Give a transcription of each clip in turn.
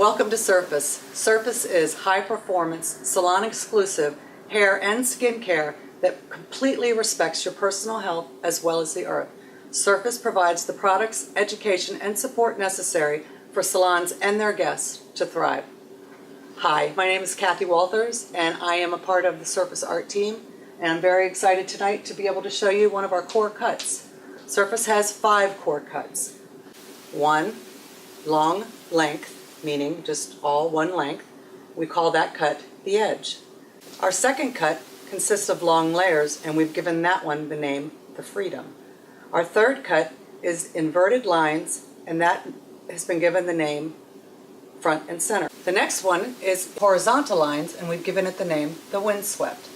Welcome to Surface. Surface is high-performance, salon-exclusive hair and skin care that completely respects your personal health as well as the earth. Surface provides the products, education, and support necessary for salons and their guests to thrive. Hi, my name is Cathy Wolthers, and I am a part of the Surface Art team, and I'm very excited tonight to be able to show you one of our core cuts. Surface has 5 core cuts. 1, long length, meaning just all one length. We call that cut the edge. Our second cut consists of long layers, and we've given that one the name the freedom. Our third cut is inverted lines, and that has been given the name front and center. The next one is horizontal lines, and we've given it the name the windswept.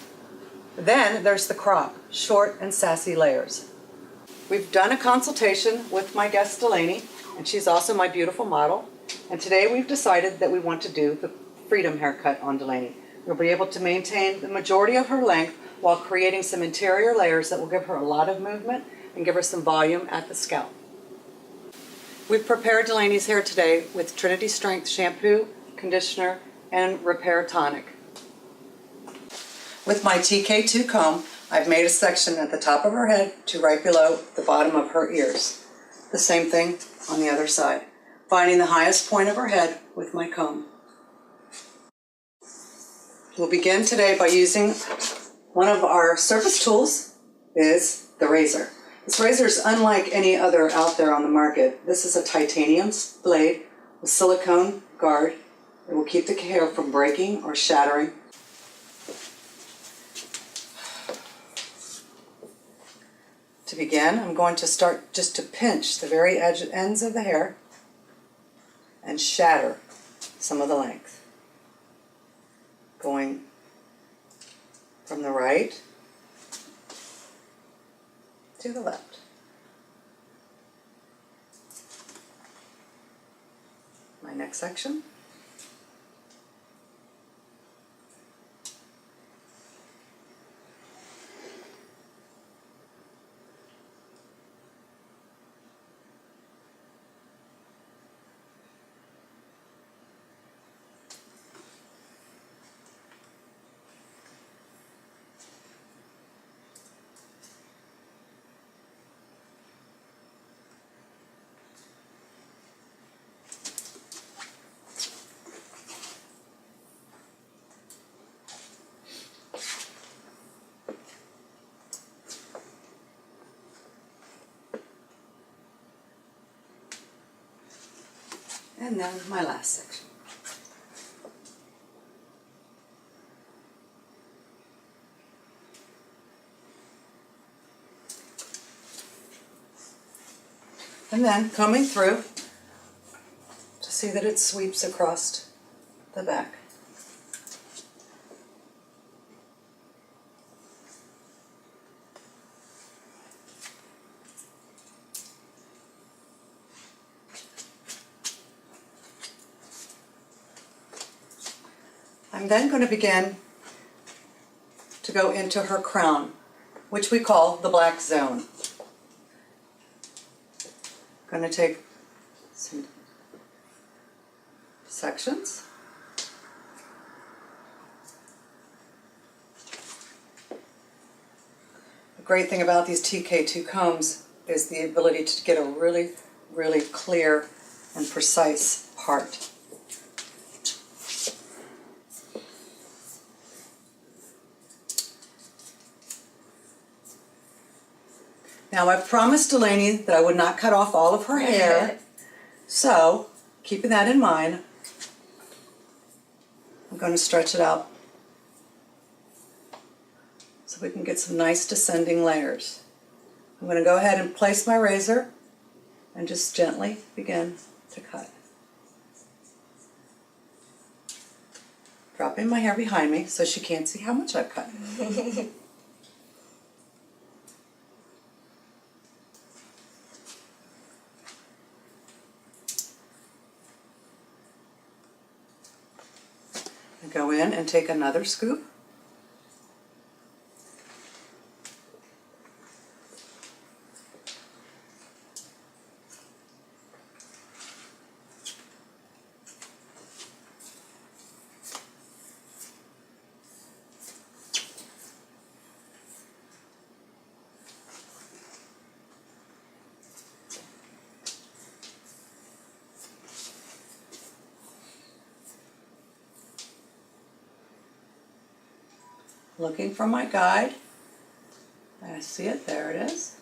Then there's the crop, short and sassy layers. We've done a consultation with my guest Delaney, and she's also my beautiful model. And today we've decided that we want to do the freedom haircut on Delaney. We'll be able to maintain the majority of her length while creating some interior layers that will give her a lot of movement and give her some volume at the scalp. We've prepared Delaney's hair today with Trinity Strength shampoo, conditioner, and repair tonic. With my TK2 comb, I've made a section at the top of her head to right below the bottom of her ears. The same thing on the other side. Finding the highest point of her head with my comb. We'll begin today by using one of our Surface tools, is the razor. This razor is unlike any other out there on the market. This is a titanium blade with silicone guard. It will keep the hair from breaking or shattering. To begin, I'm going to start just to pinch the very ends of the hair and shatter some of the length. Going from the right to the left. My next section. And then my last section. And then combing through to see that it sweeps across the back. I'm then going to begin to go into her crown, which we call the black zone. I'm going to take some sections. The great thing about these TK2 combs is the ability to get a really, really clear and precise part. Now, I promised Delaney that I would not cut off all of her hair, so keeping that in mind, I'm going to stretch it out so we can get some nice descending layers. I'm going to go ahead and place my razor and just gently begin to cut. Dropping my hair behind me so she can't see how much I've cut. Go in and take another scoop. looking for my guide. I see it, there it is.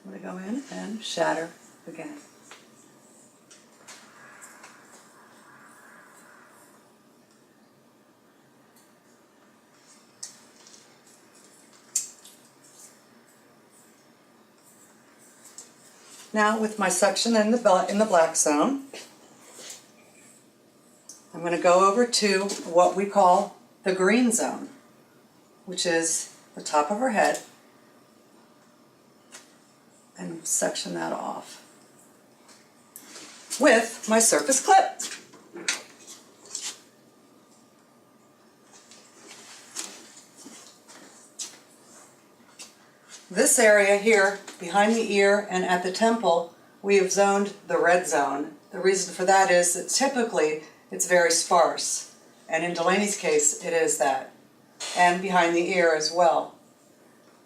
I'm going to go in and shatter again. Now with my section in the black zone, I'm going to go over to what we call the green zone, which is the top of her head, and section that off with my surface clip. This area here, behind the ear and at the temple, we have zoned the red zone. The reason for that is that typically it's very sparse, and in Delaney's case it is that, and behind the ear as well.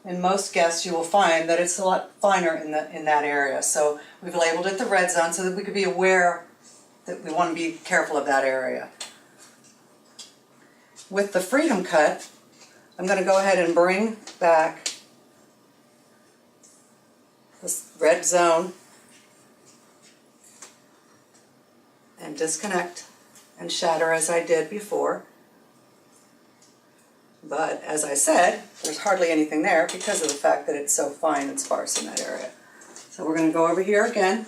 In most guests you will find that it's a lot finer in that area, so we've labeled it the red zone so that we could be aware that we want to be careful of that area. With the freedom cut, I'm going to go ahead and bring back this red zone and disconnect and shatter as I did before. But as I said, there's hardly anything there because of the fact that it's so fine and sparse in that area. So we're going to go over here again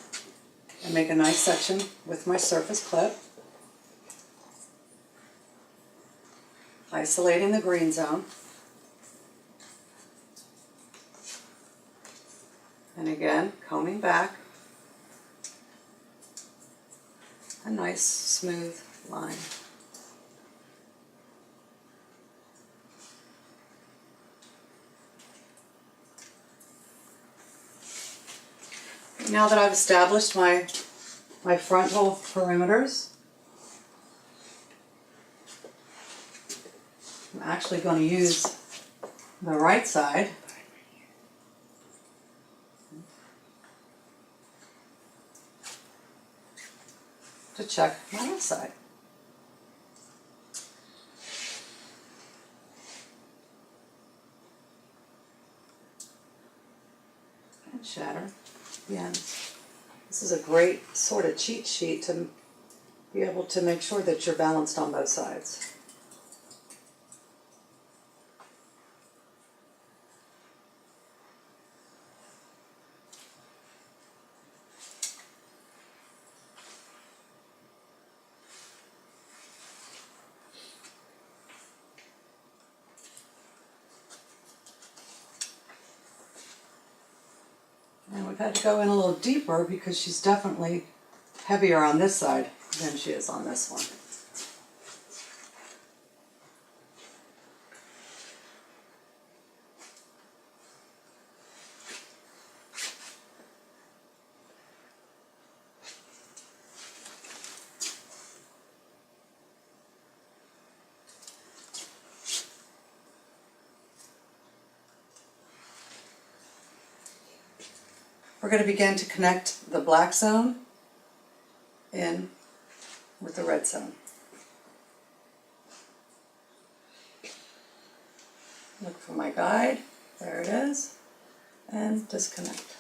and make a nice section with my surface clip, isolating the green zone. And again, combing back a nice smooth line. Now that I've established my frontal perimeters, I'm actually going to use the right side to check my left side. And shatter the ends. This is a great sort of cheat sheet to be able to make sure that you're balanced on both sides. And we've had to go in a little deeper because she's definitely heavier on this side than she is on this one. We're going to begin to connect the black zone in with the red zone. Look for my guide, there it is, and disconnect.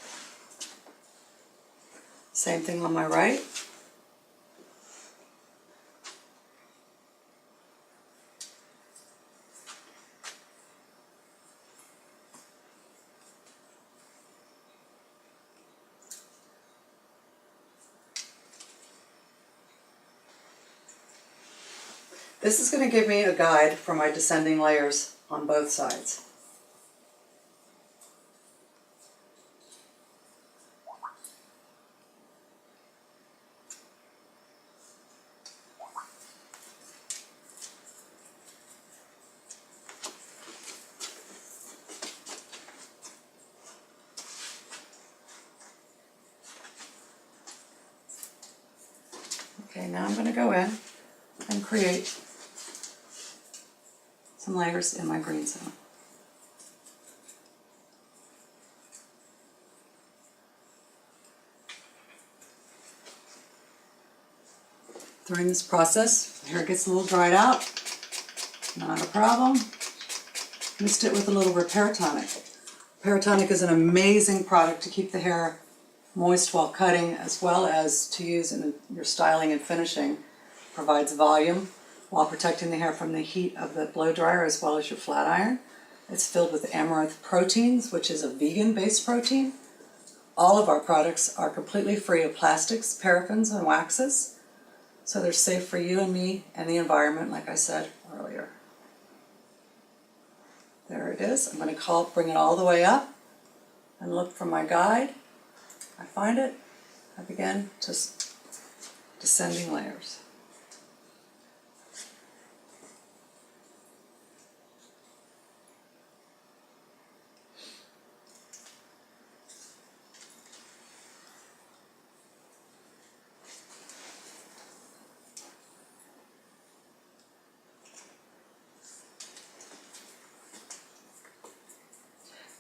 Same thing on my right. This is going to give me a guide for my descending layers on both sides. Okay, now I'm going to go in and create some layers in my green zone. During this process, the hair gets a little dried out. Not a problem. Mist it with a little repair tonic. Repair tonic is an amazing product to keep the hair moist while cutting, as well as to use in your styling and finishing. Provides volume while protecting the hair from the heat of the blow dryer as well as your flat iron. It's filled with amaranth proteins, which is a vegan-based protein. All of our products are completely free of plastics, paraffins, and waxes, so they're safe for you and me and the environment, like I said earlier. There it is. I'm going to bring it all the way up and look for my guide. I find it. I begin just descending layers.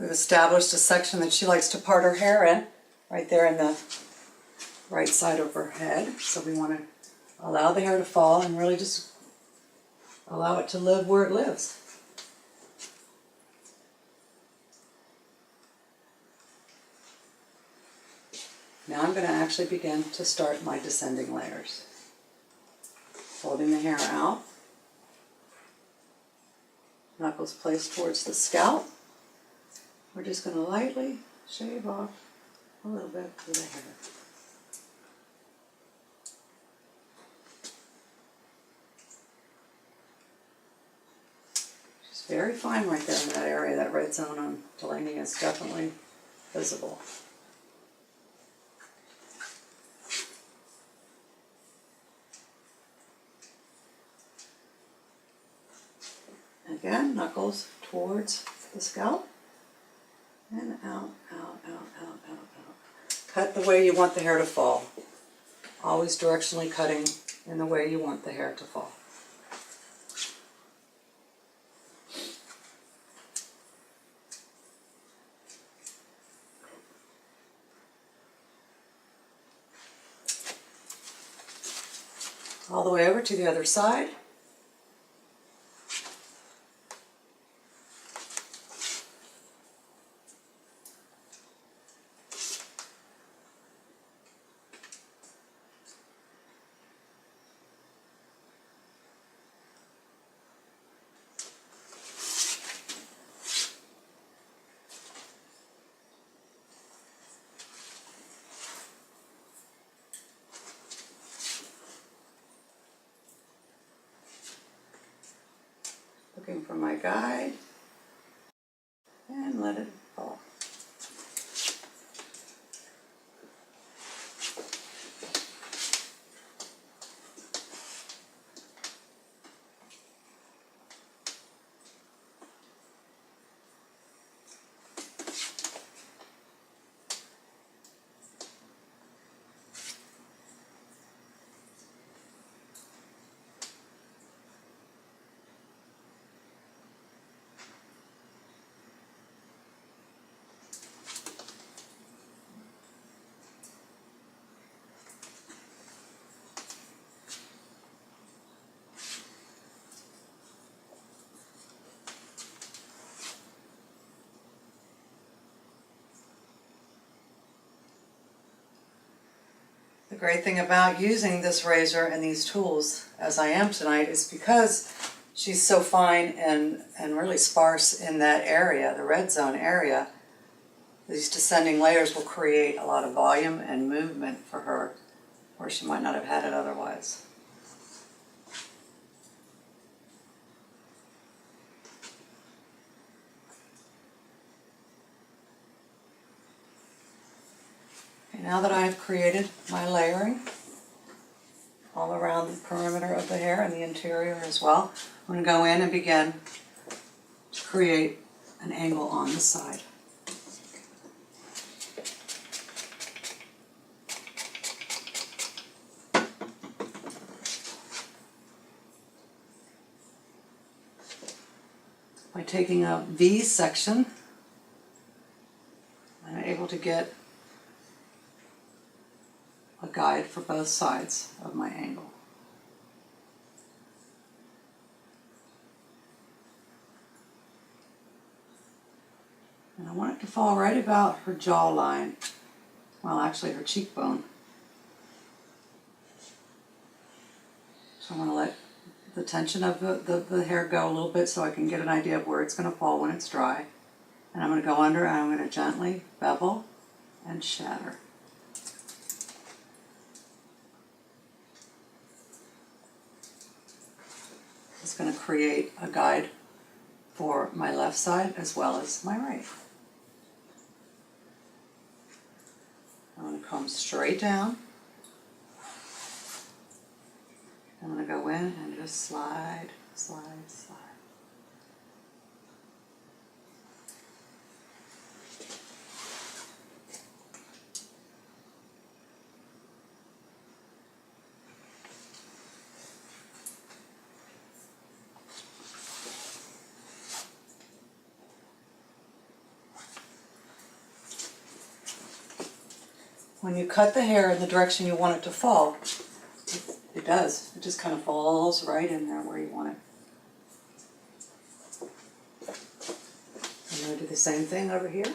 We've established a section that she likes to part her hair in, right there in the right side of her head. So we want to allow the hair to fall and really just allow it to live where it lives. Now I'm going to actually begin to start my descending layers. Holding the hair out. Knuckles placed towards the scalp. We're just going to lightly shave off a little bit of the hair. She's very fine right there in that area. That red zone on Delaney is definitely visible. Again, knuckles towards the scalp. And out, out, out, out, out, out. Cut the way you want the hair to fall. Always directionally cutting in the way you want the hair to fall. All the way over to the other side. Looking for my guide, and let it fall. The great thing about using this razor and these tools, as I am tonight, is because she's so fine and really sparse in that area, the red zone area, these descending layers will create a lot of volume and movement for her, where she might not have had it otherwise. Now that I've created my layering all around the perimeter of the hair and the interior as well, I'm going to go in and begin to create an angle on the side. By taking a V section, I'm able to get a guide for both sides of my angle. I want it to fall right about her jawline. Well, actually her cheekbone. So I'm going to let the tension of the hair go a little bit so I can get an idea of where it's going to fall when it's dry. And I'm going to go under and I'm going to gently bevel and shatter. It's going to create a guide for my left side as well as my right. I'm going to comb straight down. I'm going to go in and just slide, slide, slide. When you cut the hair in the direction you want it to fall, it does. It just kind of falls right in there where you want it. I'm going to do the same thing over here.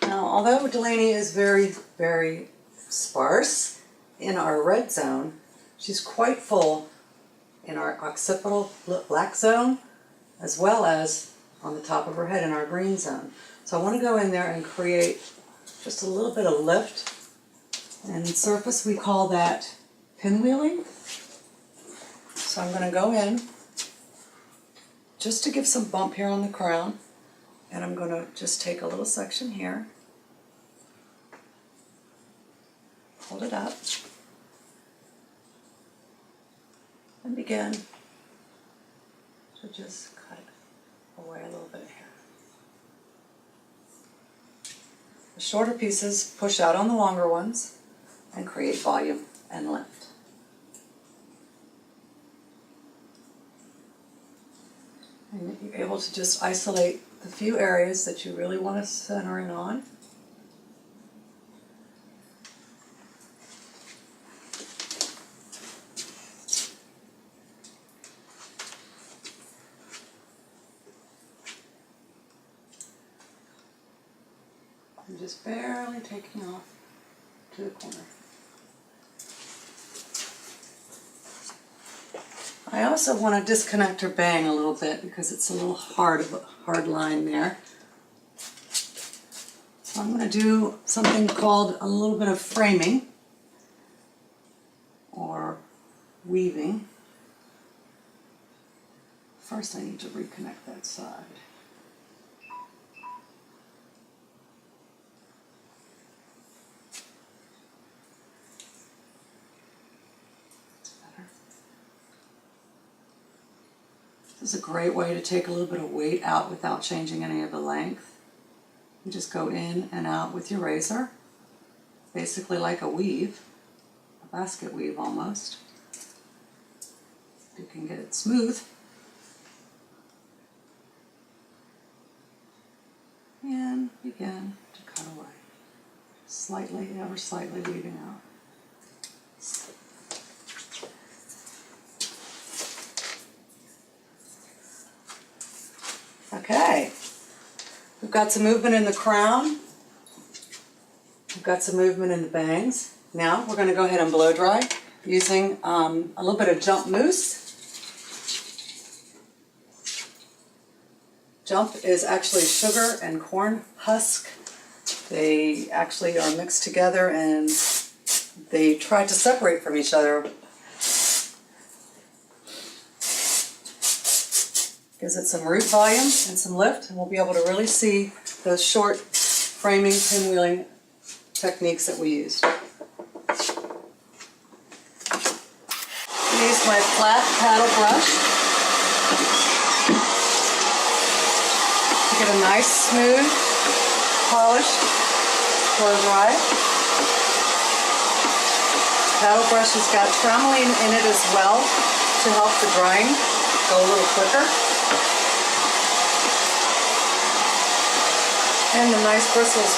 Now, although Delaney is very, very sparse in our red zone, she's quite full in our occipital black zone, as well as on the top of her head in our green zone. So I want to go in there and create just a little bit of lift. And in surface, we call that pinwheeling. So I'm going to go in just to give some bump here on the crown. And I'm going to just take a little section here, hold it up, and begin to just cut away a little bit of hair. The shorter pieces push out on the longer ones and create volume and lift. And you're able to just isolate the few areas that you really want to center in on. And just barely taking off to the corner. I also want to disconnect her bang a little bit because it's a little hard line there. So I'm going to do something called a little bit of framing or weaving. First I need to reconnect that side. This is a great way to take a little bit of weight out without changing any of the length. You just go in and out with your razor, basically like a weave, a basket weave almost. You can get it smooth. And begin to cut away, slightly, ever slightly weaving out. Okay, we've got some movement in the crown, we've got some movement in the bangs. Now we're going to go ahead and blow dry using a little bit of jump mousse. Jump is actually sugar and corn husk. They actually are mixed together and they try to separate from each other. Gives it some root volume and some lift, and we'll be able to really see those short framing pinwheeling techniques that we used. Use my flat paddle brush to get a nice, smooth, polished blow dry. Paddle brush has got tremolene in it as well to help the drying go a little quicker. And the nice bristles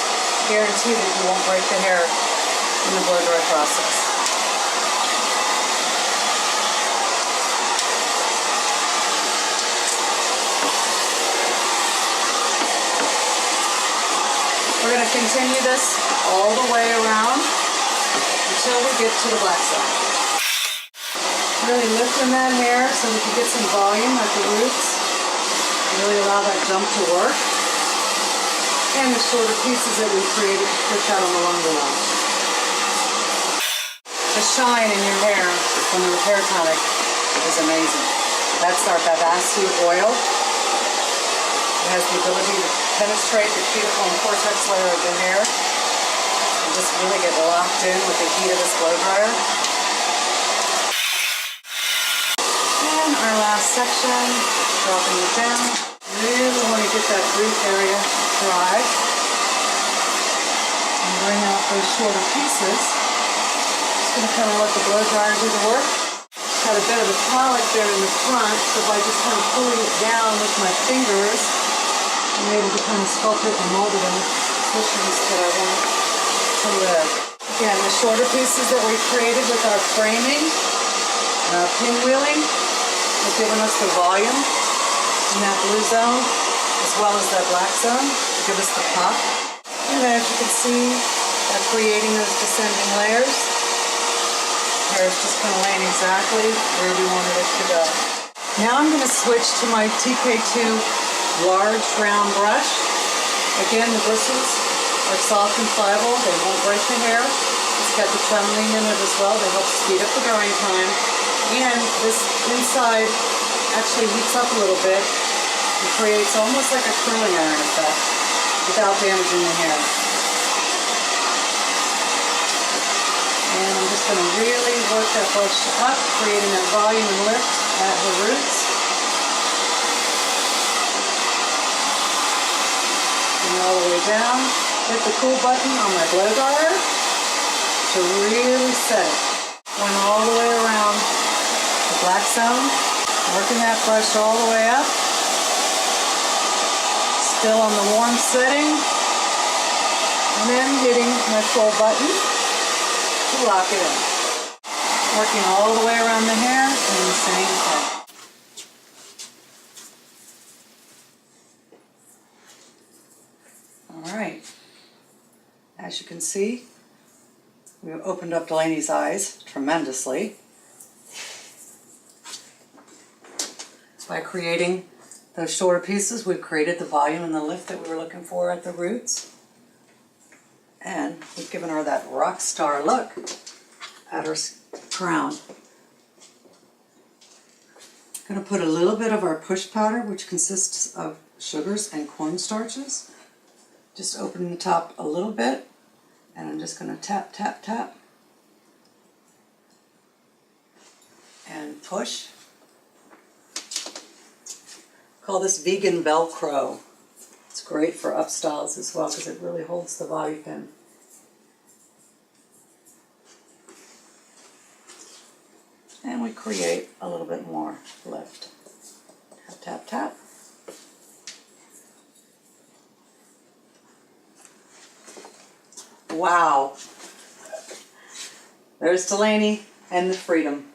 guarantee that you won't break the hair in the blow dry process. We're going to continue this all the way around until we get to the black side. Really lifting that hair so we can get some volume at the roots. Really allow that jump to work. And the shorter pieces that we created to push out on the longer one. The shine in your hair from the hair tonic is amazing. That's our Vivacity oil. It has the ability to penetrate the cuticle and cortex layer of the hair and just really get locked in with the heat of this blow dryer. And our last section, dropping it down. Really want to get that root area dry. And bring out those shorter pieces. Just going to kind of let the blow dryer do the work. Got a bit of a colic there in the front, so by just kind of pulling it down with my fingers, I'm able to kind of sculpt it and mold it in the positions that I want to live. Again, the shorter pieces that we created with our framing and our pinwheeling have given us the volume in that blue zone as well as that black zone to give us the pop. And as you can see, by creating those descending layers, the hair is just kind of laying exactly where we wanted it to go. Now I'm going to switch to my TK2 large round brush. Again, the bristles are soft and pliable. They won't break the hair. It's got the tremolene in it as well. They help speed up the drying time. And this inside actually heats up a little bit and creates almost like a curling iron effect without damaging the hair. And I'm just going to really work that brush up, creating that volume and lift at the roots. All the way down, hit the cool button on my blow dryer to really set it. Going all the way around the black zone, working that brush all the way up. Still on the warm setting, and then hitting my full button to lock it in. Working all the way around the hair in the same thing. Alright, as you can see, we have opened up Delaney's eyes tremendously by creating those shorter pieces. We've created the volume and the lift that we were looking for at the roots, and we've given her that rock star look at her crown. I'm going to put a little bit of our push powder, which consists of sugars and cornstarches. Just open the top a little bit, and I'm just going to tap, tap, tap, and push. Call this vegan Velcro. It's great for upstyles as well because it really holds the bobby pin. And we create a little bit more lift. Tap, tap, tap. Wow. There's Delaney and the freedom.